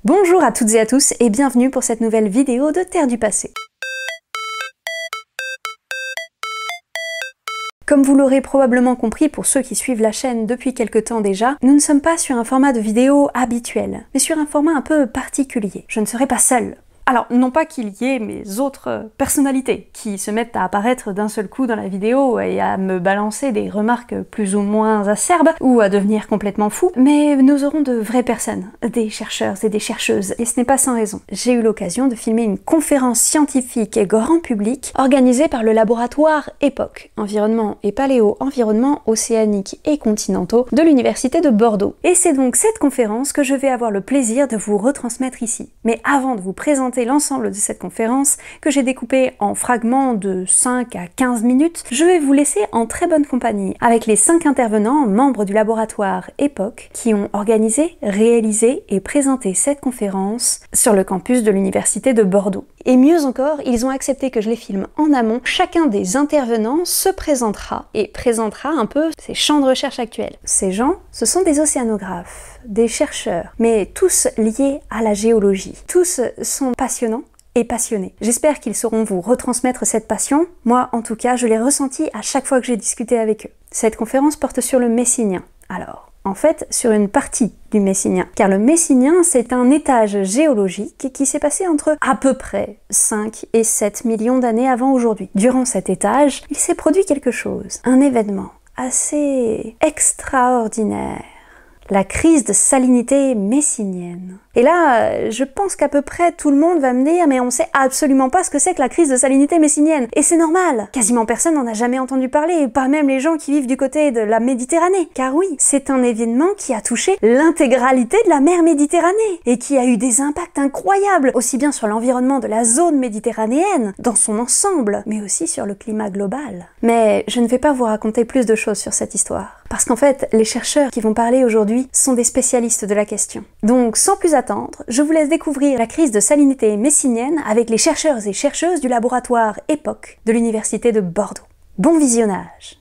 Bonjour à toutes et à tous et bienvenue pour cette nouvelle vidéo de Terre du Passé. Comme vous l'aurez probablement compris pour ceux qui suivent la chaîne depuis quelque temps déjà, nous ne sommes pas sur un format de vidéo habituel, mais sur un format un peu particulier. Je ne serai pas seule. Alors, non pas qu'il y ait mes autres personnalités qui se mettent à apparaître d'un seul coup dans la vidéo et à me balancer des remarques plus ou moins acerbes ou à devenir complètement fou, mais nous aurons de vraies personnes, des chercheurs et des chercheuses, et ce n'est pas sans raison. J'ai eu l'occasion de filmer une conférence scientifique et grand public organisée par le laboratoire EPOC, Environnement et Paléo-Environnement océanique et continentaux de l'Université de Bordeaux. Et c'est donc cette conférence que je vais avoir le plaisir de vous retransmettre ici. Mais avant de vous présenter l'ensemble de cette conférence, que j'ai découpée en fragments de 5 à 15 minutes, je vais vous laisser en très bonne compagnie avec les 5 intervenants membres du laboratoire EPOC qui ont organisé, réalisé et présenté cette conférence sur le campus de l'Université de Bordeaux. Et mieux encore, ils ont accepté que je les filme en amont. Chacun des intervenants se présentera et présentera un peu ses champs de recherche actuels. Ces gens, ce sont des océanographes, des chercheurs, mais tous liés à la géologie. Tous sont passionnants et passionnés. J'espère qu'ils sauront vous retransmettre cette passion. Moi, en tout cas, je l'ai ressenti à chaque fois que j'ai discuté avec eux. Cette conférence porte sur le Messinien. Alors, en fait, sur une partie du Messinien. Car le Messinien, c'est un étage géologique qui s'est passé entre à peu près 5 et 7 millions d'années avant aujourd'hui. Durant cet étage, il s'est produit quelque chose. Un événement assez extraordinaire. La crise de salinité messinienne. Et là, je pense qu'à peu près tout le monde va me dire « mais on sait absolument pas ce que c'est que la crise de salinité messinienne ». Et c'est normal. Quasiment personne n'en a jamais entendu parler, pas même les gens qui vivent du côté de la Méditerranée. Car oui, c'est un événement qui a touché l'intégralité de la mer Méditerranée et qui a eu des impacts incroyables, aussi bien sur l'environnement de la zone méditerranéenne, dans son ensemble, mais aussi sur le climat global. Mais je ne vais pas vous raconter plus de choses sur cette histoire. Parce qu'en fait, les chercheurs qui vont parler aujourd'hui sont des spécialistes de la question. Donc, sans plus attendre, je vous laisse découvrir la crise de salinité messinienne avec les chercheurs et chercheuses du laboratoire EPOC de l'Université de Bordeaux. Bon visionnage!